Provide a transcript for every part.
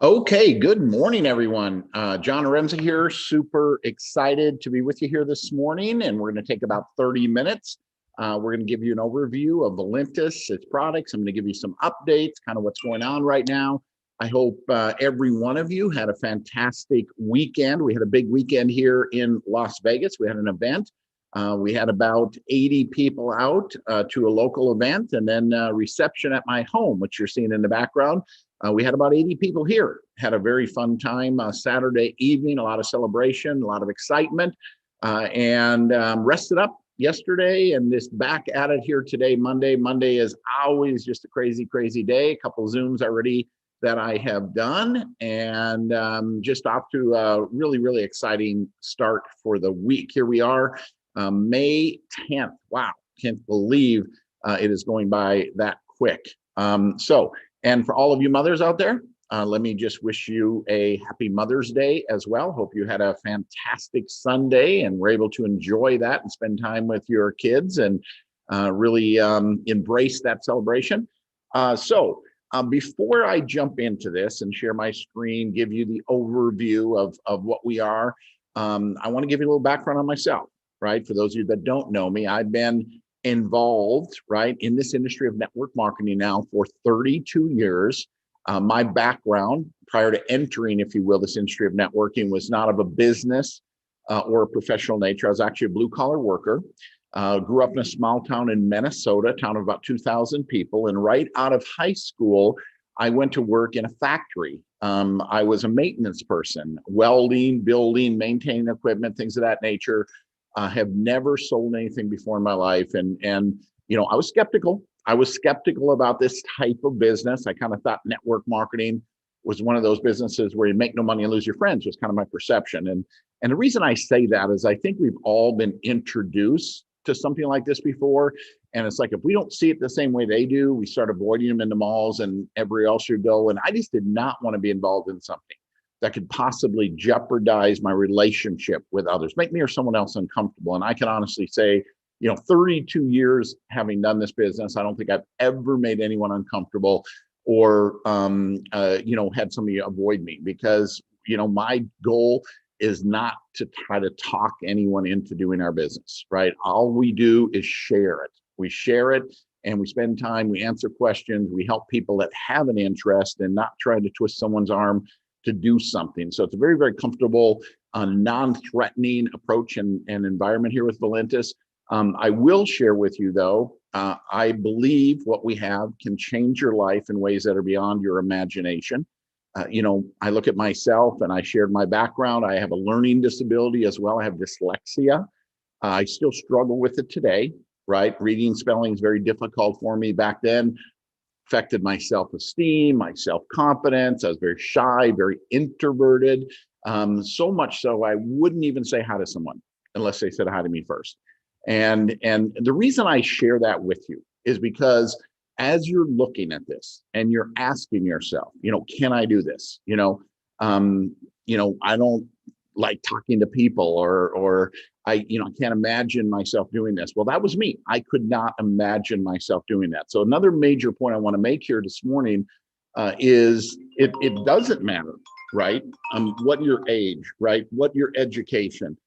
Okay, good morning, everyone. John Haremza here. Super excited to be with you here this morning, and we're going to take about 30 minutes. We're going to give you an overview of Valentus, its products. I'm going to give you some updates, kind of what's going on right now. I hope every one of you had a fantastic weekend. We had a big weekend here in Las Vegas. We had an event. We had about 80 people out to a local event, and then reception at my home, which you're seeing in the background. We had about 80 people here, had a very fun time Saturday evening, a lot of celebration, a lot of excitement, and rested up yesterday and just back at it here today, Monday. Monday is always just a crazy, crazy day. A couple Zooms already that I have done, and just off to a really, really exciting start for the week. Here we are, May 10th. Wow, can't believe it is going by that quick. And for all of you mothers out there, let me just wish you a happy Mother's Day as well. Hope you had a fantastic Sunday and were able to enjoy that and spend time with your kids and really embrace that celebration. Before I jump into this and share my screen, give you the overview of what we are, I want to give you a little background on myself, right? For those of you that don't know me, I've been involved, right, in this industry of network marketing now for 32 years. My background prior to entering, if you will, this industry of networking was not of a business or a professional nature. I was actually a blue collar worker. Grew up in a small town in Minnesota, a town of about 2,000 people. And right out of high school, I went to work in a factory. I was a maintenance person, welding, building, maintaining equipment, things of that nature. Have never sold anything before in my life. And you know, I was skeptical. I was skeptical about this type of business. I kind of thought network marketing was one of those businesses where you make no money and lose your friends, was kind of my perception. And the reason I say that is I think we've all been introduced to something like this before. And it's like, if we don't see it the same way they do, we start avoiding them in the malls and everywhere else you go. And I just did not want to be involved in something that could possibly jeopardize my relationship with others, make me or someone else uncomfortable. And I can honestly say, you know, 32 years having done this business, I don't think I've ever made anyone uncomfortable or, you know, had somebody avoid me, because, you know, my goal is not to try to talk anyone into doing our business, right? All we do is share it. We share it and we spend time, we answer questions, we help people that have an interest and not trying to twist someone's arm to do something. So it's a very, very comfortable, non-threatening approach and environment here with Valentus. I will share with you though, I believe what we have can change your life in ways that are beyond your imagination. You know, I look at myself and I shared my background. I have a learning disability as well. I have dyslexia. I still struggle with it today, right? Reading and spelling is very difficult for me back then. Affected my self-esteem, my self-confidence. I was very shy, very introverted. So much so I wouldn't even say hi to someone unless they said hi to me first. And the reason I share that with you is because as you're looking at this and you're asking yourself, you know, can I do this? You know, I don't like talking to people, or I can't imagine myself doing this. Well, that was me. I could not imagine myself doing that. So another major point I want to make here this morning is it doesn't matter, right? What your age, right? What your education,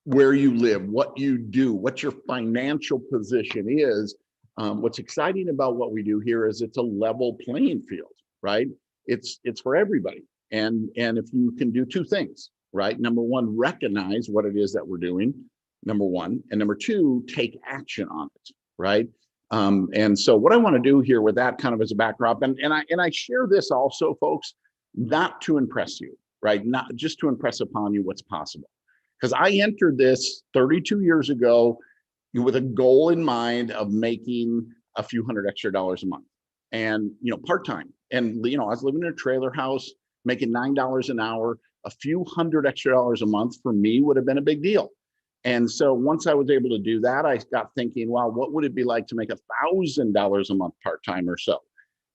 where you live, what you do, what your financial position is. What's exciting about what we do here is it's a level playing field, right? It's for everybody. And if you can do two things, right? Number one, recognize what it is that we're doing, number one. And number two, take action on it, right? And so what I want to do here with that kind of as a backdrop, and I share this also, folks, not to impress you, right? Not just to impress upon you what's possible. Because I entered this 32 years ago with a goal in mind of making a few $100 extra a month, and, you know, part-time. And, you know, I was living in a trailer house, making $9 an hour. A few $100 extra a month for me would have been a big deal. And so once I was able to do that, I got thinking, wow, what would it be like to make $1,000 a month part-time or so?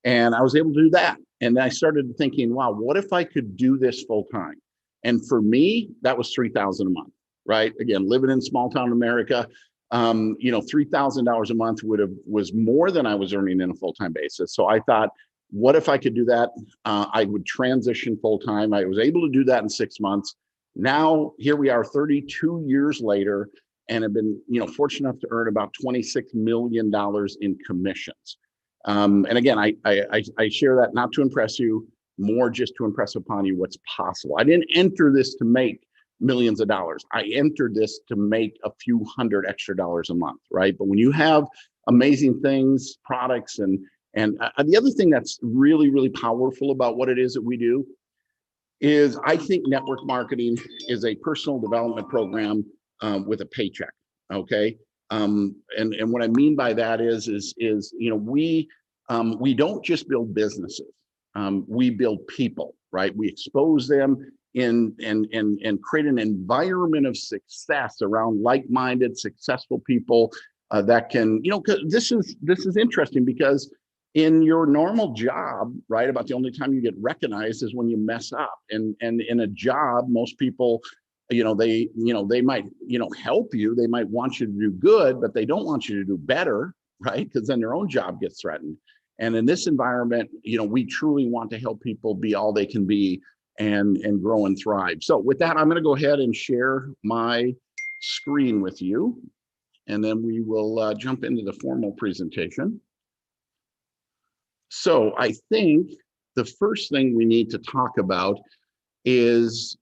And I was able to do that. And I started thinking, wow, what if I could do this full-time? And for me, that was $3,000 a month, right? Again, living in small town America, $3,000 a month was more than I was earning in a full-time basis. So I thought, What if I could do that? I would transition full time. I was able to do that in 6 months. Now here we are 32 years later, and have been, fortunate enough to earn about $26 million in commissions. And again, I share that not to impress you, more just to impress upon you what's possible. I didn't enter this to make millions of dollars. I entered this to make a few hundred extra dollars a month, right? But when you have amazing things, products, and the other thing that's really, really powerful about what it is that we do is I think network marketing is a personal development program with a paycheck. Okay. And what I mean by that is we don't just build businesses. We build people, right? We expose them and create an environment of success around like-minded, successful people that can, this is interesting because in your normal job, right, about the only time you get recognized is when you mess up. And in a job, most people, they might, help you. They might want you to do good, but they don't want you to do better, right? Because then their own job gets threatened. And in this environment, we truly want to help people be all they can be and grow and thrive. So with that, I'm going to go ahead and share my screen with you, and then we will jump into the formal presentation. So I think the first thing we need to talk about is,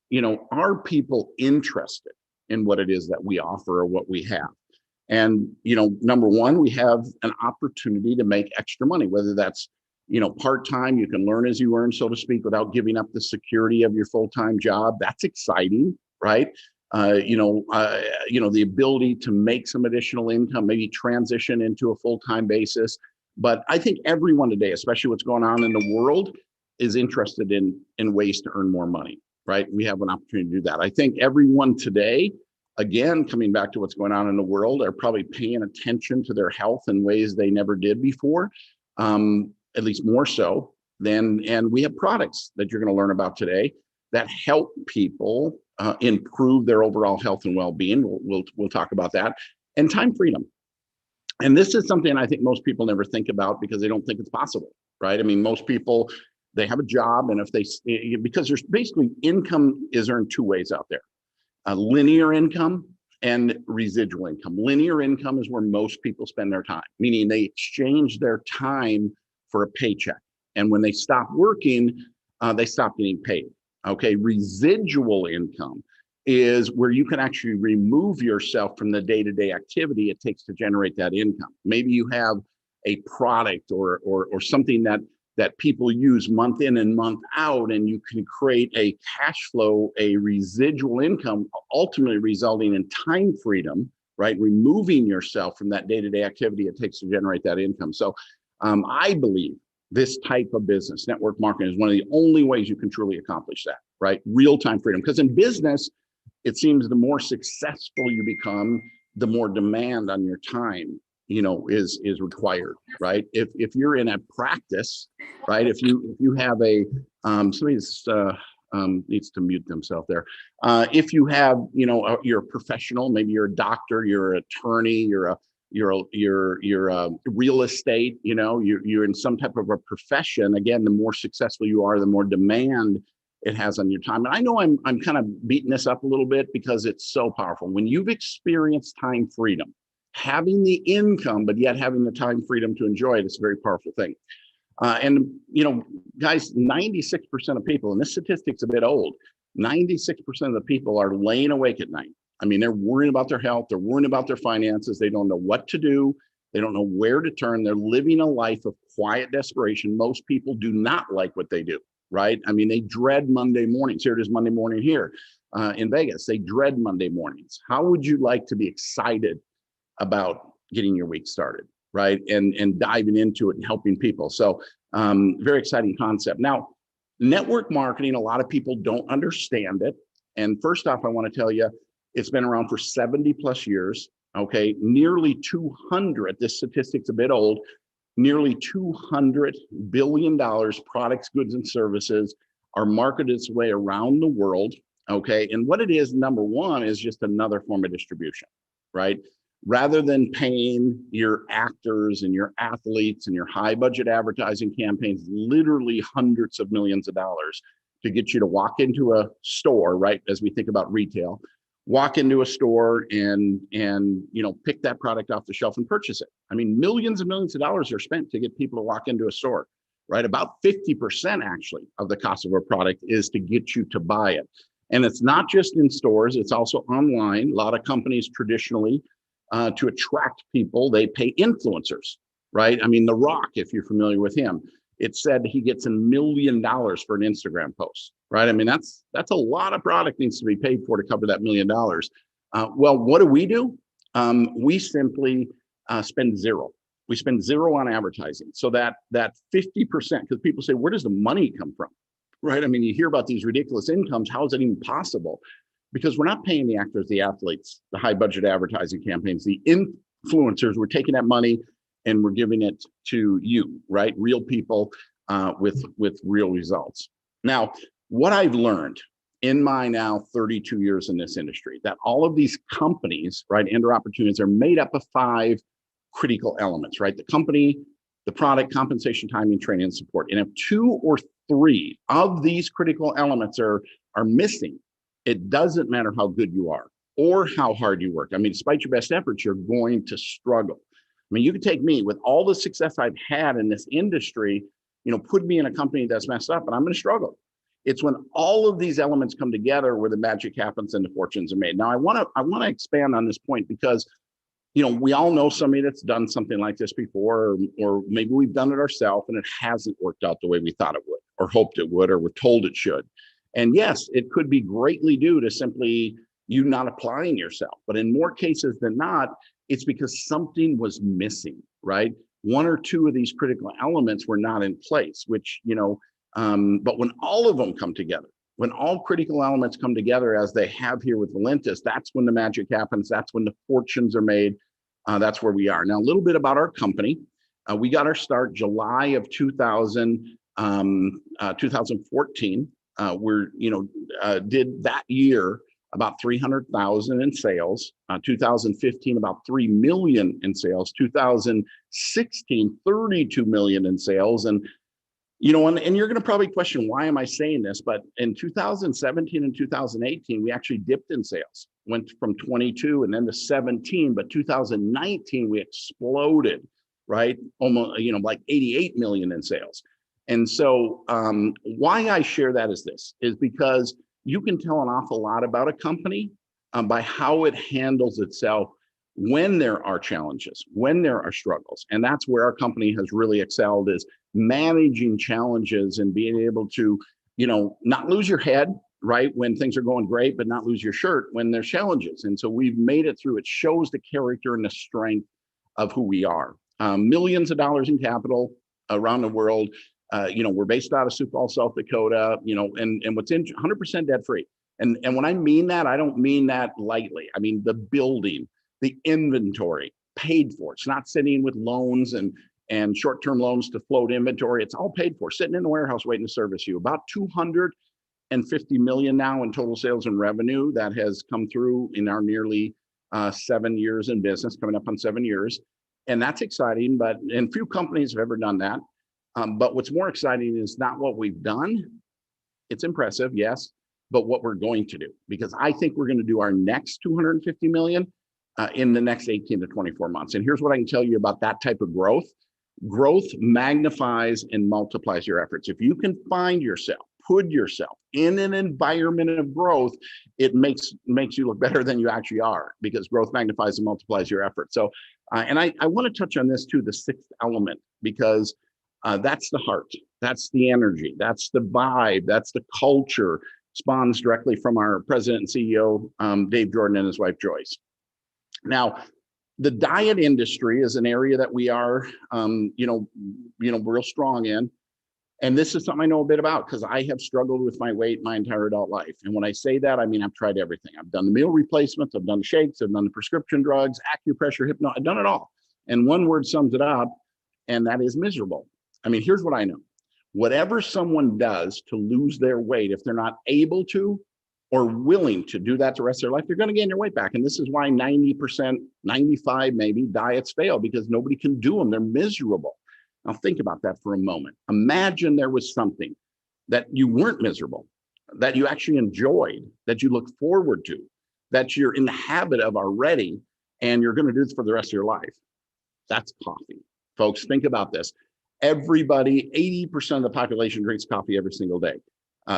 are people interested in what it is that we offer or what we have? And, number one, we have an opportunity to make extra money, whether that's, part-time, you can learn as you earn, so to speak, without giving up the security of your full-time job. That's exciting, right? The ability to make some additional income, maybe transition into a full-time basis. But I think everyone today, especially what's going on in the world, is interested in ways to earn more money, right? We have an opportunity to do that. I think everyone today, again, coming back to what's going on in the world, are probably paying attention to their health in ways they never did before, at least more so than, and we have products that you're going to learn about today that help people improve their overall health and well-being. We'll talk about that. And time freedom. And this is something I think most people never think about because they don't think it's possible, right? I mean, most people, they have a job, and because there's basically income is earned two ways out there. Linear income and residual income. Linear income is where most people spend their time, meaning they exchange their time for a paycheck. And when they stop working, they stop getting paid. Okay, residual income is where you can actually remove yourself from the day-to-day activity it takes to generate that income. Maybe you have a product or something that people use month in and month out, and you can create a cash flow, a residual income, ultimately resulting in time freedom, right? Removing yourself from that day-to-day activity it takes to generate that income. So I believe this type of business, network marketing, is one of the only ways you can truly accomplish that, right? Real-time freedom. Because in business, it seems the more successful you become, the more demand on your time, is required, right? If you're in a practice, right? If you have a somebody needs to mute themselves there. If you have, you're a professional, maybe you're a doctor, you're an attorney, you're real estate, you're in some type of a profession. Again, the more successful you are, the more demand it has on your time. And I know I'm kind of beating this up a little bit because it's so powerful. When you've experienced time freedom, having the income, but yet having the time freedom to enjoy it, it's a very powerful thing. Guys, 96% of people, and this statistic's a bit old, 96% of the people are laying awake at night. I mean, they're worrying about their health. They're worrying about their finances. They don't know what to do. They don't know where to turn. They're living a life of quiet desperation. Most people do not like what they do, right? I mean, they dread Monday mornings. Here it is Monday morning here in Vegas. They dread Monday mornings. How would you like to be excited about getting your week started, right? And diving into it and helping people. So very exciting concept. Now, network marketing, a lot of people don't understand it. And first off, I want to tell you, it's been around for 70 plus years. Okay, nearly 200, this statistic's a bit old, nearly $200 billion products, goods, and services are marketed its way around the world. Okay, and what it is, number one, is just another form of distribution, right? rather than paying your actors and your athletes and your high budget advertising campaigns, literally hundreds of millions of dollars to get you to walk into a store, right? As we think about retail, walk into a store and pick that product off the shelf and purchase it. I mean, millions and millions of dollars are spent to get people to walk into a store, right? About 50% actually of the cost of a product is to get you to buy it. And it's not just in stores, it's also online. A lot of companies traditionally, to attract people, they pay influencers, right? I mean, The Rock, if you're familiar with him, it said he gets $1 million for an Instagram post, right? I mean, that's a lot of product needs to be paid for to cover that $1 million. Well, what do? We simply spend zero. We spend zero on advertising. So that 50%, because people say, where does the money come from? Right? I mean, you hear about these ridiculous incomes. How is it even possible? Because we're not paying the actors, the athletes, the high budget advertising campaigns, the influencers. We're taking that money and we're giving it to you, right? Real people with real results. Now, what I've learned in my now 32 years in this industry, that all of these companies, right, and/or opportunities are made up of 5 critical elements, right? The company, the product, compensation, timing, training, and support. And if 2 or 3 of these critical elements are missing, it doesn't matter how good you are or how hard you work. I mean, despite your best efforts, you're going to struggle. I mean, you can take me with all the success I've had in this industry, put me in a company that's messed up and I'm going to struggle. It's when all of these elements come together where the magic happens and the fortunes are made. Now, I want to expand on this point because, we all know somebody that's done something like this before, or maybe we've done it ourselves and it hasn't worked out the way we thought it would, or hoped it would, or we're told it should. And yes, it could be greatly due to simply you not applying yourself. But in more cases than not, it's because something was missing, right? 1 or 2 of these critical elements were not in place, which, but when all of them come together, when all critical elements come together as they have here with Valentus, that's when the magic happens. That's when the fortunes are made. That's where we are. Now, a little bit about our company. We got our start July of 2014. Did that year about 300,000 in sales. 2015, about 3 million in sales. 2016, 32 million in sales. And and you're going to probably question, why am I saying this? But in 2017 and 2018, we actually dipped in sales, went from 22 and then to 17. But 2019, we exploded, right? Almost, like 88 million in sales. And so why I share that is because you can tell an awful lot about a company by how it handles itself when there are challenges, when there are struggles. And that's where our company has really excelled, is managing challenges and being able to, not lose your head, right, when things are going great, but not lose your shirt when there's challenges. And so we've made it through. It shows the character and the strength of who we are. Millions of dollars in capital around the world. We're based out of Sioux Falls, South Dakota, and what's 100% debt free. And when I mean that, I don't mean that lightly. I mean, the building, the inventory paid for. It's not sitting with loans and short-term loans to float inventory. It's all paid for, sitting in the warehouse waiting to service you. About 250 million now in total sales and revenue that has come through in our nearly 7 years in business, coming up on 7 years. And that's exciting, and few companies have ever done that. But what's more exciting is not what we've done. It's impressive, yes, but what we're going to do, because I think we're going to do our next 250 million in the next 18 to 24 months. And here's what I can tell you about that type of growth. Growth magnifies and multiplies your efforts. If you can find yourself, put yourself in an environment of growth, it makes you look better than you actually are, because growth magnifies and multiplies your efforts. So, and I want to touch on this too, the 6th element, because that's the heart, that's the energy, that's the vibe, that's the culture, spawns directly from our president and CEO, Dave Jordan, and his wife, Joyce. Now, the diet industry is an area that we are, real strong in. And this is something I know a bit about because I have struggled with my weight my entire adult life. And when I say that, I mean, I've tried everything. I've done the meal replacements, I've done the shakes, I've done the prescription drugs, acupressure, hypno, I've done it all. And one word sums it up, and that is miserable. I mean, here's what I know. Whatever someone does to lose their weight, if they're not able to, or willing to do that the rest of their life, they're going to gain their weight back. And this is why 90%, 95 maybe, diets fail, because nobody can do them. They're miserable. Now think about that for a moment. Imagine there was something that you weren't miserable, that you actually enjoyed, that you look forward to, that you're in the habit of already, and you're going to do this for the rest of your life. That's coffee. Folks, think about this. Everybody, 80% of the population drinks coffee every single day.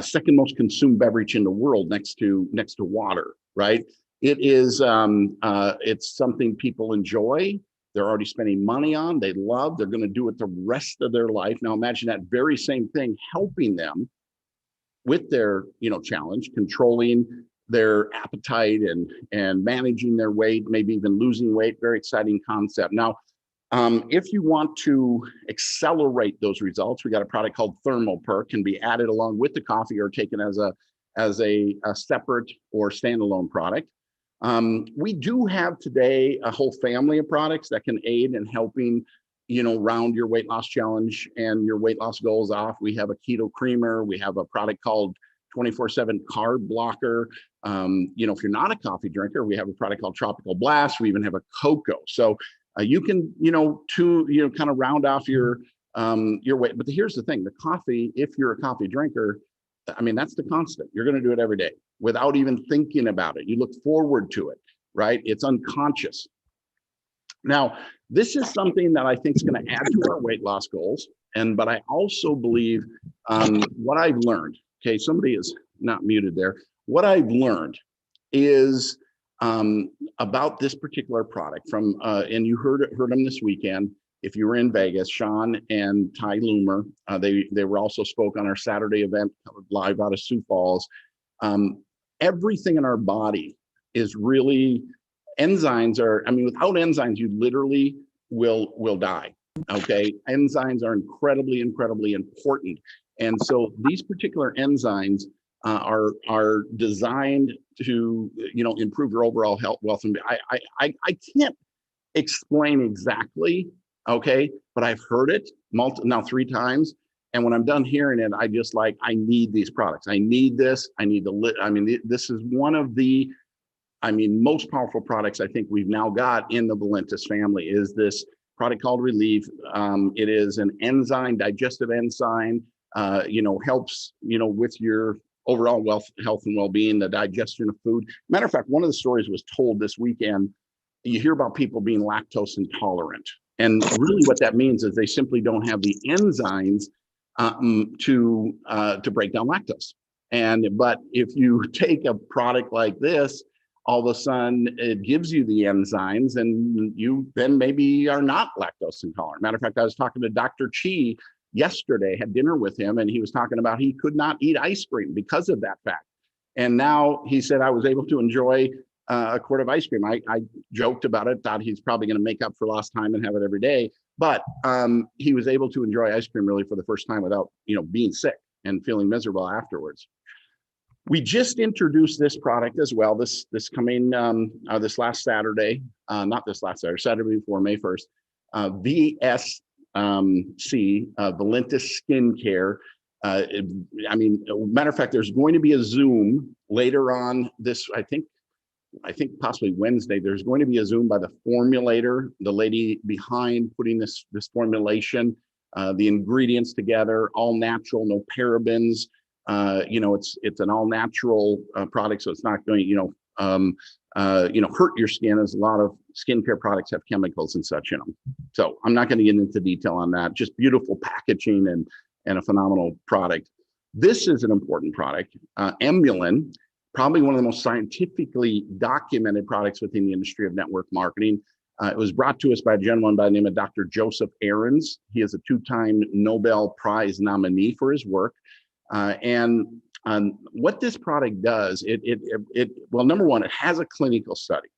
Second most consumed beverage in the world, next to water, right? It is, it's something people enjoy. They're already spending money on, they love, they're going to do it the rest of their life. Now imagine that very same thing helping them with their, challenge, controlling their appetite and managing their weight, maybe even losing weight. Very exciting concept. Now, if you want to accelerate those results, we got a product called Thermal Perk, can be added along with the coffee or taken as a separate or standalone product. We do have today a whole family of products that can aid in helping, round your weight loss challenge and your weight loss goals off. We have a keto creamer. We have a product called 24/7 carb blocker. If you're not a coffee drinker, we have a product called Tropical Blast. We even have a cocoa. So you can, kind of round off your weight. But here's the thing: the coffee, if you're a coffee drinker, I mean, that's the constant. You're going to do it every day without even thinking about it. You look forward to it, right? It's unconscious. Now, this is something that I think is going to add to our weight loss goals. But I also believe what I've learned. Okay, somebody is not muted there. What I've learned is about this particular product from, and you heard them this weekend. If you were in Vegas, Sean and Ty Loomer, they were also spoke on our Saturday event live out of Sioux Falls. Everything in our body is really, enzymes are, without enzymes, you literally will die. Okay, enzymes are incredibly important. And so these particular enzymes are designed to, improve your overall health, wealth, and I can't explain exactly, okay, but I've heard it now 3 times, and when I'm done hearing it, I just I need these products. I need this. I need this is one of the, most powerful products I think we've now got in the Valentus family is this product called Relief. It is an enzyme, digestive enzyme, helps, with your overall health and well-being, the digestion of food. Matter of fact, one of the stories was told this weekend. You hear about people being lactose intolerant. And really what that means is they simply don't have the enzymes to break down lactose. But if you take a product like this, all of a sudden it gives you the enzymes and you then maybe are not lactose intolerant. Matter of fact, I was talking to Dr. Chi yesterday, had dinner with him, and he was talking about he could not eat ice cream because of that fact. And now he said, I was able to enjoy a quart of ice cream. I joked about it, thought he's probably going to make up for lost time and have it every day. But he was able to enjoy ice cream really for the first time without, being sick and feeling miserable afterwards. We just introduced this product as well. This coming this last Saturday, not this last Saturday, Saturday before May 1st, VSC, Valentus Skincare. Matter of fact, there's going to be a Zoom later on this, I think possibly Wednesday. There's going to be a Zoom by the formulator, the lady behind putting this formulation, the ingredients together, all natural, no parabens. It's an all natural product, so it's not going to hurt your skin, as a lot of skincare products have chemicals and such in them. So I'm not going to get into detail on that. Just beautiful packaging and a phenomenal product. This is an important product. Emulin, probably one of the most scientifically documented products within the industry of network marketing. It was brought to us by a gentleman by the name of Dr. Joseph Ahrens. He is a 2-time Nobel Prize nominee for his work. And what this product does, well, number one, it has a clinical study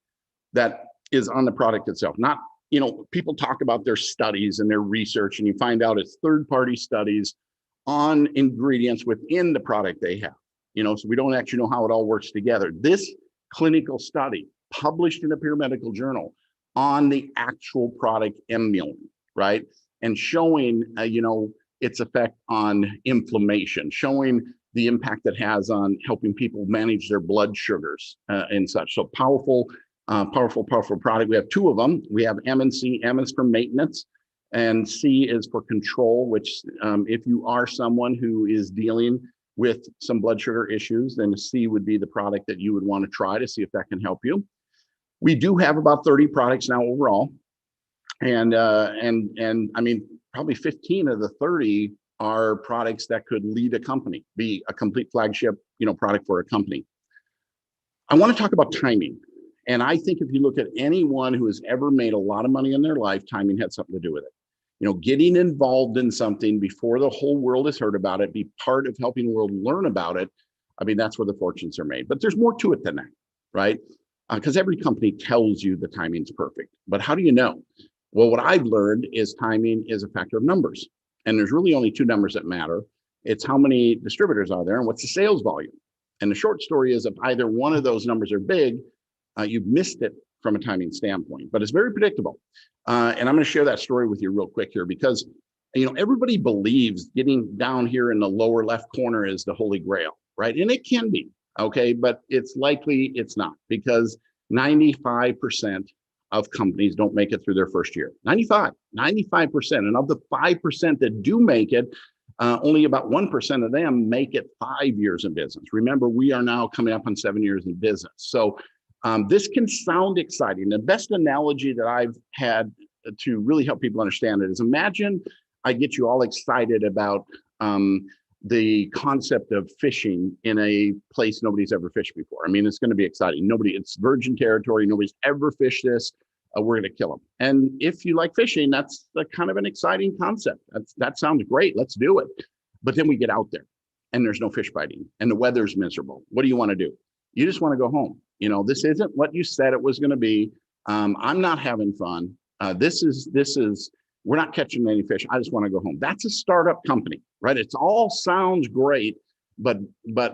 that is on the product itself. Not, people talk about their studies and their research, and you find out it's third-party studies on ingredients within the product they have. So we don't actually know how it all works together. This clinical study published in a peer medical journal on the actual product Emulin, right? And showing, its effect on inflammation, showing the impact it has on helping people manage their blood sugars and such. So powerful product. We have two of them. We have M and C. M is for maintenance, and C is for control, which if you are someone who is dealing with some blood sugar issues, then C would be the product that you would want to try to see if that can help you. We do have about 30 products now overall. And I mean, probably 15 of the 30 are products that could lead a company, be a complete flagship, product for a company. I want to talk about timing. And I think if you look at anyone who has ever made a lot of money in their life, timing had something to do with it. Getting involved in something before the whole world has heard about it, be part of helping the world learn about it. I mean, that's where the fortunes are made. But there's more to it than that, right? Because every company tells you the timing's perfect. But how do you know? Well, what I've learned is timing is a factor of numbers. And there's really only two numbers that matter. It's how many distributors are there and what's the sales volume. And the short story is if either one of those numbers are big, you've missed it from a timing standpoint, but it's very predictable. And I'm going to share that story with you real quick here because, everybody believes getting down here in the lower left corner is the Holy Grail, right? And it can be, okay, but it's likely it's not because 95% of companies don't make it through their first year. 95%. And of the 5% that do make it, only about 1% of them make it 5 years in business. Remember, we are now coming up on 7 years in business. So this can sound exciting. The best analogy that I've had to really help people understand it is imagine I get you all excited about the concept of fishing in a place nobody's ever fished before. I mean, it's going to be exciting. It's virgin territory. Nobody's ever fished this. We're going to kill them. And if you like fishing, that's kind of an exciting concept. That sounds great. Let's do it. But then we get out there and there's no fish biting and the weather's miserable. What do you want to do? You just want to go home. This isn't what you said it was going to be. I'm not having fun. We're not catching any fish. I just want to go home. That's a startup company, right? It all sounds great, but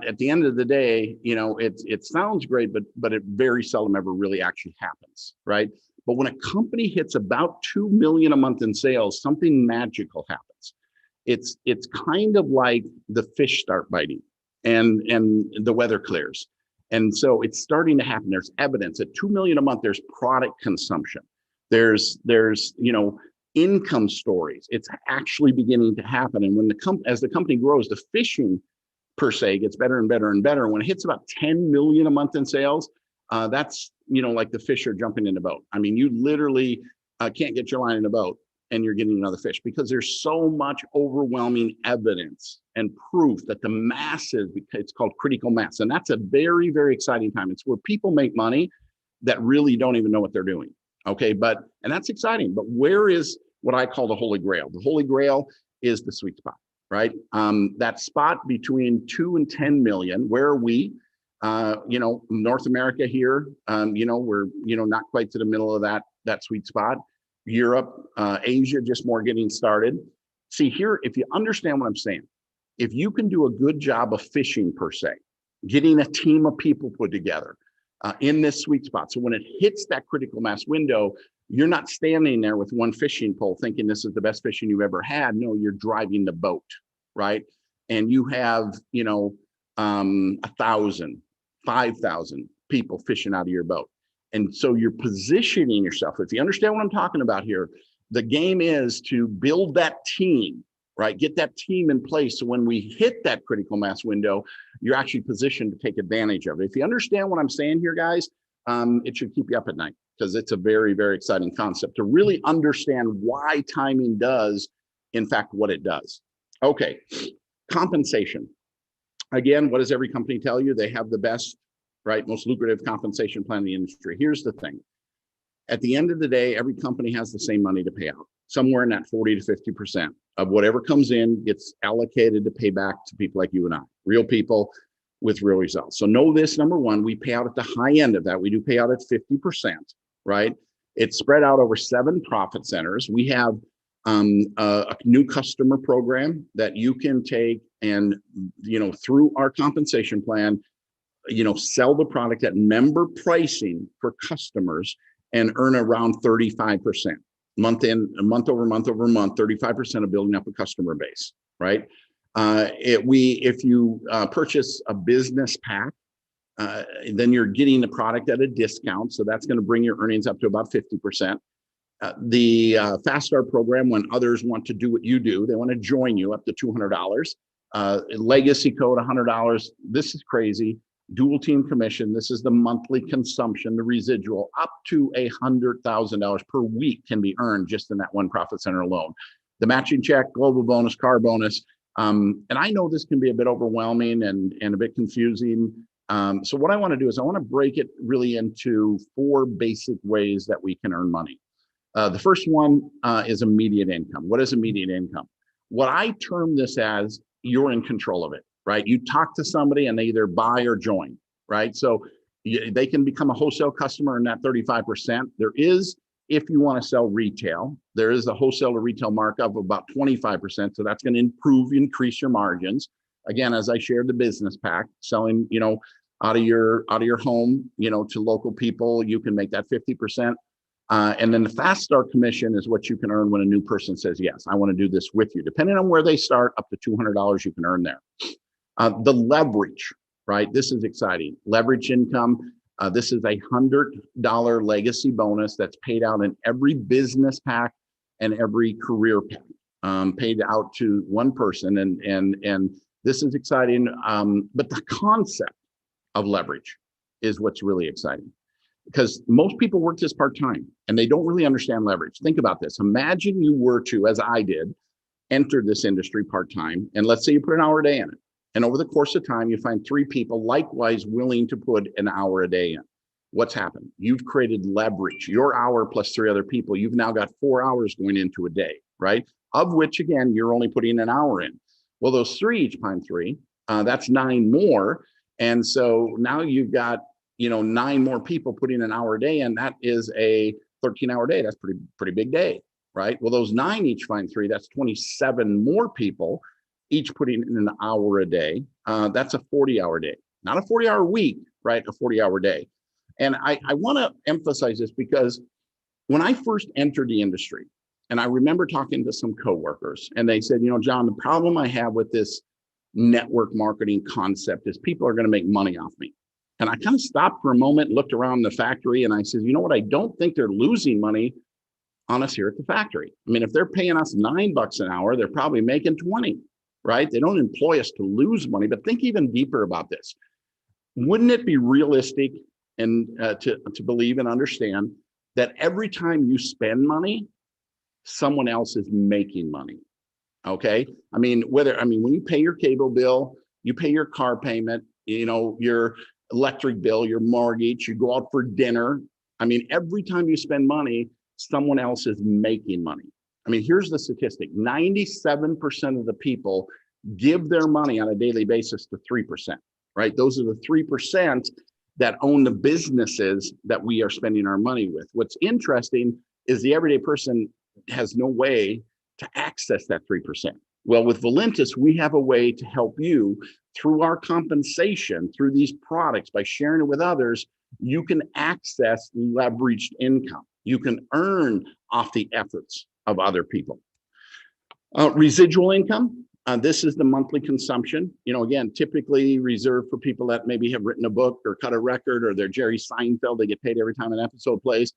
at the end of the day, it sounds great, but it very seldom ever really actually happens, right? But when a company hits about 2 million a month in sales, something magical happens. It's kind of like the fish start biting and the weather clears. And so it's starting to happen. There's evidence at 2 million a month, there's product consumption. There's income stories. It's actually beginning to happen. And as the company grows, the fishing per se gets better and better and better. When it hits about 10 million a month in sales, that's, like the fish are jumping in the boat. I mean, you literally can't get your line in a boat and you're getting another fish because there's so much overwhelming evidence and proof that the masses, it's called critical mass. And that's a very, very exciting time. It's where people make money that really don't even know what they're doing. Okay. And that's exciting, but where is what I call the Holy Grail? The Holy Grail is the sweet spot, right? That spot between 2 and 10 million, where are we? North America here, we're, not quite to the middle of that sweet spot. Europe, Asia, just more getting started. See here, if you understand what I'm saying, if you can do a good job of fishing per se, getting a team of people put together in this sweet spot. So when it hits that critical mass window, you're not standing there with one fishing pole thinking this is the best fishing you've ever had. No, you're driving the boat, right? And you have, 1,000, 5,000 people fishing out of your boat. And so you're positioning yourself. If you understand what I'm talking about here, the game is to build that team, right? Get that team in place. So when we hit that critical mass window, you're actually positioned to take advantage of it. If you understand what I'm saying here, guys, it should keep you up at night because it's a very, very exciting concept to really understand why timing does, in fact, what it does. Okay, compensation. Again, what does every company tell you? They have the best, right, most lucrative compensation plan in the industry. Here's the thing. At the end of the day, every company has the same money to pay out. Somewhere in that 40 to 50% of whatever comes in gets allocated to pay back to people like you and I, real people with real results. So know this, number one, we pay out at the high end of that. We do pay out at 50%, right? It's spread out over 7 profit centers. We have a new customer program that you can take and, through our compensation plan, sell the product at member pricing for customers and earn around 35%. Month over month, 35% of building up a customer base, right? If you purchase a business pack, then you're getting the product at a discount. So that's going to bring your earnings up to about 50%. The Fast Start program, when others want to do what you do, they want to join you up to $200. Legacy code, $100. This is crazy. Dual team commission. This is the monthly consumption, the residual, up to $100,000 per week can be earned just in that one profit center alone. The matching check, global bonus, car bonus. And I know this can be a bit overwhelming and a bit confusing. So what I want to do is I want to break it really into 4 basic ways that we can earn money. The first one is immediate income. What is immediate income? What I term this as, you're in control of it, right? You talk to somebody and they either buy or join, right? So they can become a wholesale customer in that 35%. There is, if you want to sell retail, there is a wholesale to retail markup of about 25%. So that's going to increase your margins. Again, as I shared the business pack, selling, out of your home, to local people, you can make that 50%. And then the Fast Start commission is what you can earn when a new person says, yes, I want to do this with you. Depending on where they start, up to $200 you can earn there. The leverage, right? This is exciting. Leverage income. This is a $100 legacy bonus that's paid out in every business pack and every career pack, paid out to one person. And this is exciting. But the concept of leverage is what's really exciting, because most people work this part-time and they don't really understand leverage. Think about this. Imagine you were to, as I did, enter this industry part-time, and let's say you put an hour a day in it. And over the course of time, you find 3 people likewise willing to put an hour a day in. What's happened? You've created leverage. Your hour plus 3 other people, you've now got 4 hours going into a day, right? Of which, again, you're only putting an hour in. Well, those 3 each times 3, that's 9 more. And so now you've got 9 more people putting an hour a day, and that is a 13-hour day. That's pretty big day, right? Well, those 9 each find 3, that's 27 more people, each putting in an hour a day. That's a 40-hour day, not a 40-hour week, right? A 40-hour day. And I want to emphasize this because when I first entered the industry, and I remember talking to some coworkers, and they said, John, the problem I have with this network marketing concept is people are going to make money off me. And I kind of stopped for a moment, looked around the factory, and I said, you know what? I don't think they're losing money on us here at the factory. I mean, if they're paying us $9 an hour, they're probably making 20, right? They don't employ us to lose money. But think even deeper about this. Wouldn't it be realistic and to believe and understand that every time you spend money, someone else is making money? Okay. I mean, when you pay your cable bill, you pay your car payment, your electric bill, your mortgage, you go out for dinner. I mean, every time you spend money, someone else is making money. I mean, here's the statistic. 97% of the people give their money on a daily basis to 3%, right? Those are the 3% that own the businesses that we are spending our money with. What's interesting is the everyday person has no way to access that 3%. Well, with Valentus, we have a way to help you through our compensation, through these products, by sharing it with others. You can access leveraged income. You can earn off the efforts of other people. Residual income. This is the monthly consumption. Again, typically reserved for people that maybe have written a book or cut a record, or they're Jerry Seinfeld. They get paid every time an episode plays.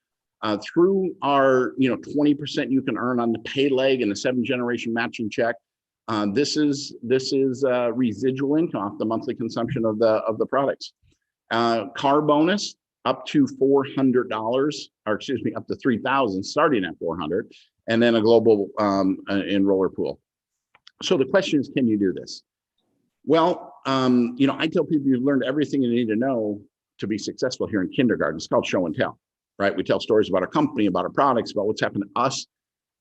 Through our 20% you can earn on the pay leg and the 7th-generation matching check. This is residual income off the monthly consumption of the products. Car bonus up to $400, or excuse me, up to $3,000, starting at $400, and then a global enroller pool. So the question is, can you do this? Well, I tell people you've learned everything you need to know to be successful here in kindergarten. It's called show and tell, right? We tell stories about our company, about our products, about what's happened to us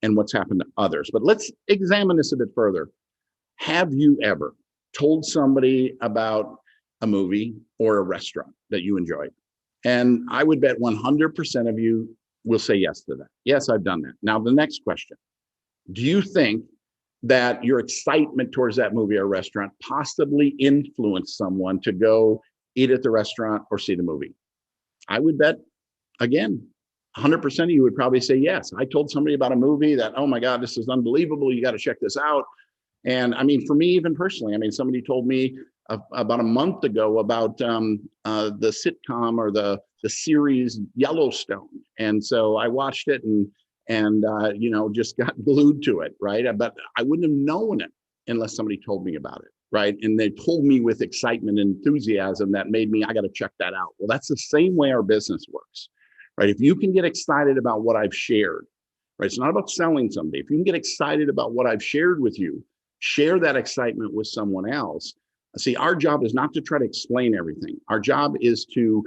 and what's happened to others. But let's examine this a bit further. Have you ever told somebody about a movie or a restaurant that you enjoyed? And I would bet 100% of you will say yes to that. Yes, I've done that. Now, the next question, do you think that your excitement towards that movie or restaurant possibly influenced someone to go eat at the restaurant or see the movie? I would bet, again, 100% of you would probably say yes. I told somebody about a movie that, oh my God, this is unbelievable. You got to check this out. And I mean, for me, even personally, I mean, somebody told me about a month ago about the sitcom or the series Yellowstone, and so I watched it and you know, just got glued to it, right? But I wouldn't have known it unless somebody told me about it, right? And they told me with excitement and enthusiasm that made me, I got to check that out. Well, that's the same way our business works, right? If you can get excited about what I've shared, right? It's not about selling somebody. If you can get excited about what I've shared with you, share that excitement with someone else. See, our job is not to try to explain everything. Our job is to,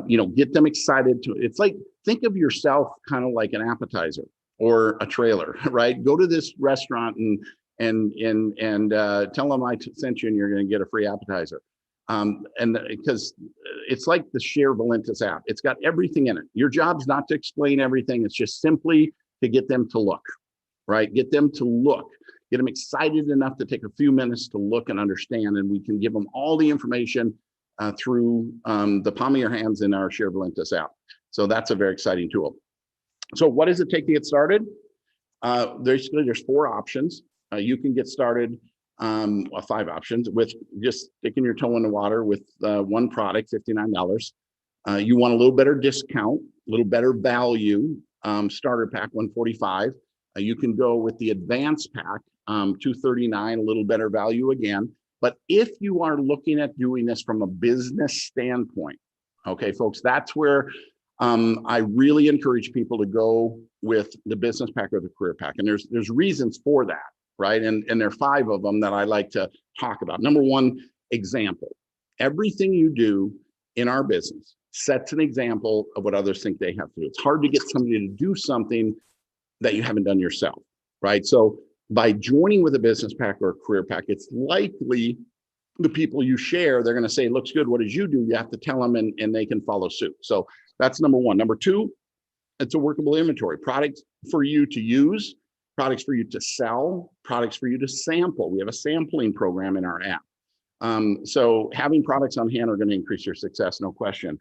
you know, get them excited to, it's like, think of yourself kind of like an appetizer or a trailer, right? Go to this restaurant and tell them I sent you and you're going to get a free appetizer. And because it's like the Share Valentus app, it's got everything in it. Your job's not to explain everything. It's just simply to get them to look, right? Get them to look, get them excited enough to take a few minutes to look and understand. And we can give them all the information through the palm of your hands in our Share Valentus app. So that's a very exciting tool. So what does it take to get started? Basically, there's 4 options. You can get started, 5 options with just sticking your toe in the water with one product, $59. You want a little better discount, a little better value, starter pack, $145. You can go with the advanced pack, $239, a little better value again. But if you are looking at doing this from a business standpoint, okay, folks, that's where I really encourage people to go with the business pack or the career pack. And there's reasons for that, right? And there are 5 of them that I like to talk about. Number 1, example. Everything you do in our business sets an example of what others think they have to do. It's hard to get somebody to do something that you haven't done yourself, right? So by joining with a business pack or a career pack, it's likely the people you share, they're going to say, looks good. What did you do? You have to tell them and they can follow suit. So that's number 1. Number 2, it's a workable inventory. Products for you to use, products for you to sell, products for you to sample. We have a sampling program in our app. So having products on hand are going to increase your success, no question.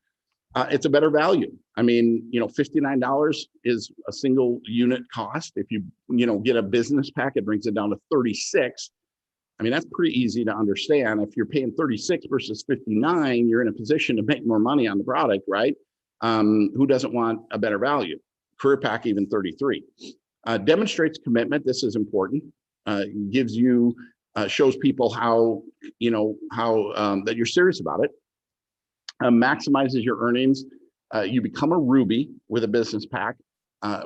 It's a better value. I mean, you know, $59 is a single unit cost. If you know, get a business pack, it brings it down to 36. I mean, that's pretty easy to understand. If you're paying 36 versus 59, you're in a position to make more money on the product, right? Who doesn't want a better value? Career pack, even 33. Demonstrates commitment. This is important. Gives you, shows people how, you know, how that you're serious about it. Maximizes your earnings. You become a Ruby with a business pack,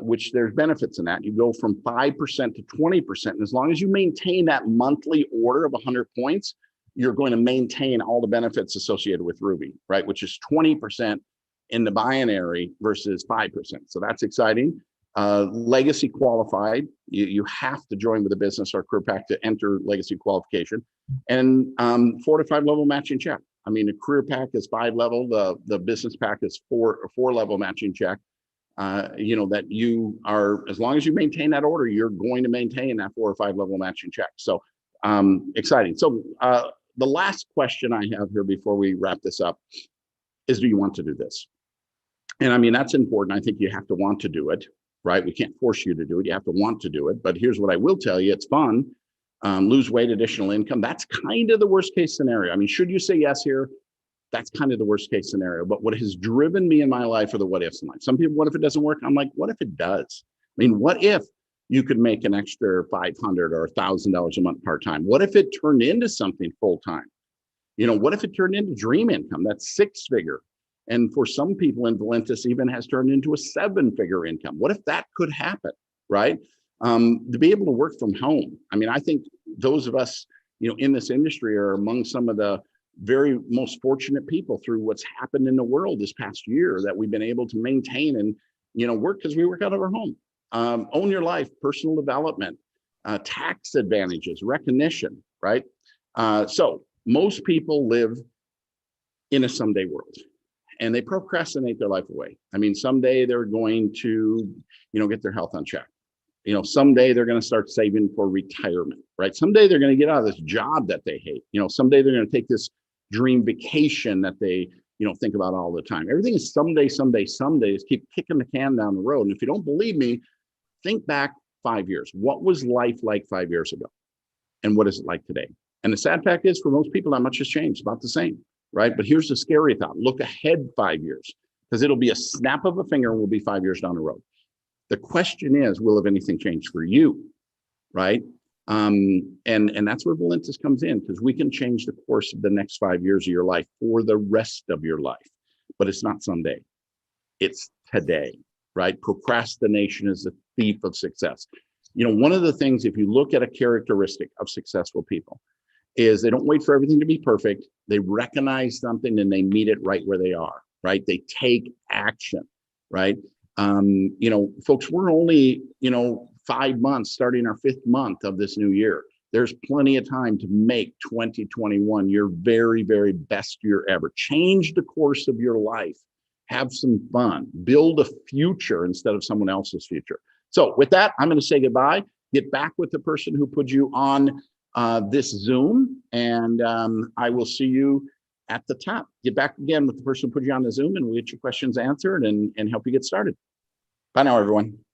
which there's benefits in that. You go from 5% to 20%. And as long as you maintain that monthly order of 100 points, you're going to maintain all the benefits associated with Ruby, right? Which is 20% in the binary versus 5%. So that's exciting. Legacy qualified. You have to join with a business or career pack to enter legacy qualification. And 4 to 5 level matching check. I mean, the career pack is 5 level. The business pack is 4 level matching check. You know, that you are, as long as you maintain that order, you're going to maintain that 4 or 5 level matching check. So exciting. So the last question I have here before we wrap this up is, do you want to do this? And I mean, that's important. I think you have to want to do it, right? We can't force you to do it. You have to want to do it. But here's what I will tell you. It's fun. Lose weight, additional income. That's kind of the worst case scenario. I mean, should you say yes here? That's kind of the worst case scenario. But what has driven me in my life are the what ifs in life. Some people, what if it doesn't work? I'm like, what if it does? I mean, what if you could make an extra $500 or $1,000 a month part-time? What if it turned into something full-time? You know, what if it turned into dream income? That's 6-figure. And for some people in Valentus even has turned into a 7-figure income. What if that could happen, right? To be able to work from home. I mean, I think those of us, you know, in this industry are among some of the very most fortunate people through what's happened in the world this past year, that we've been able to maintain and, you know, work because we work out of our home. Own your life, personal development, tax advantages, recognition, right? So most people live in a someday world. And they procrastinate their life away. I mean, someday they're going to, you know, get their health on check. You know, someday they're going to start saving for retirement, right? Someday they're going to get out of this job that they hate. You know, someday they're going to take this dream vacation that they, you know, think about all the time. Everything is someday, someday, someday. Just keep kicking the can down the road. And if you don't believe me, think back 5 years. What was life like 5 years ago? and what is it like today? And the sad fact is, for most people, not much has changed, about the same, right? But here's the scary thought. Look ahead 5 years, because it'll be a snap of a finger and we'll be 5 years down the road. The question is, will have anything changed for you, right? And that's where Valentus comes in, because we can change the course of the next 5 years of your life for the rest of your life. But it's not someday, it's today, right? Procrastination is the thief of success. You know, one of the things, if you look at a characteristic of successful people, is they don't wait for everything to be perfect. They recognize something and they meet it right where they are, right? They take action, right? You know, folks, we're only, 5 months, starting our 5th month of this new year. There's plenty of time to make 2021 your very, very best year ever. Change the course of your life. Have some fun. Build a future instead of someone else's future. So with that, I'm going to say goodbye. Get back with the person who put you on this Zoom, and I will see you at the top. Get back again with the person who put you on the Zoom, and we'll get your questions answered and help you get started. Bye now, everyone.